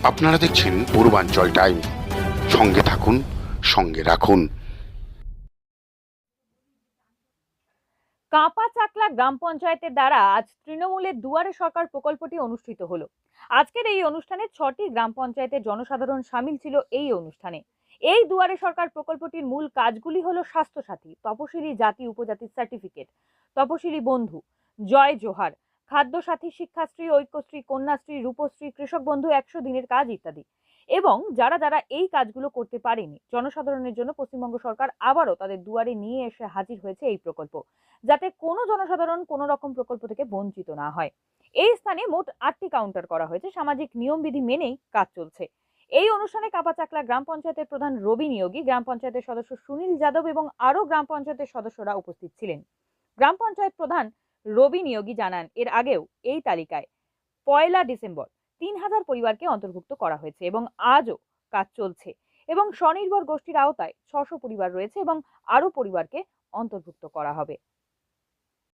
আপনারা দেখছেন পূর্বাঞ্চল টাইম। সঙ্গে থাকুন, সঙ্গে রাখুন। কাঁপাচাকলা গ্রাম পঞ্চায়েতের দ্বারা আজ তৃণমূলের দুয়ারে সরকার প্রকল্পটি অনুষ্ঠিত হলো। আজকের এই অনুষ্ঠানে 6টি গ্রাম পঞ্চায়েতের জনসাধারণ সামিল ছিল এই অনুষ্ঠানে। এই দুয়ারে সরকার প্রকল্পটির মূল কাজগুলি হলো স্বাস্থ্যসাথী, তপশিলি জাতি উপজাতির সার্টিফিকেট, তপশিলি বন্ধু, জয় জোহার, খাদ্যসাথী, শিক্ষাশ্রী, ঐক্যশ্রী, কন্যাশ্রী, রূপশ্রী, কৃষক বন্ধু 100 দিনের কাজ ইত্যাদি। এবং যারা যারা এই কাজগুলো করতে পারেনি, জনসাধারণের জন্য পশ্চিমবঙ্গ সরকার আবারও তাদের দুয়ারে নিয়ে এসে হাজির হয়েছে এই প্রকল্প, যাতে কোনো জনসাধারণ কোনো রকম প্রকল্প থেকে বঞ্চিত না হয়। এই স্থানে মোট 8টি কাউন্টার করা হয়েছে। সামাজিক নিয়মবিধি মেনেই কাজ চলছে। এই অনুষ্ঠানে কাপাচাকলা গ্রাম পঞ্চায়েতের প্রধান রবি নিয়োগী, গ্রাম পঞ্চায়েতের সদস্য সুনীল যাদব এবং আরো গ্রাম পঞ্চায়েতের সদস্যরা উপস্থিত ছিলেন। গ্রাম পঞ্চায়েত প্রধান রবি নিয়োগী জানান, এর আগেও এই তালিকায় 1 ডিসেম্বর 3000 পরিবারকে অন্তর্ভুক্ত করা হয়েছে এবং আজও কাজ চলছে এবং স্বনির্ভর গোষ্ঠীর আওতায় 600 পরিবার রয়েছে এবং আরো পরিবারকে অন্তর্ভুক্ত করা হবে।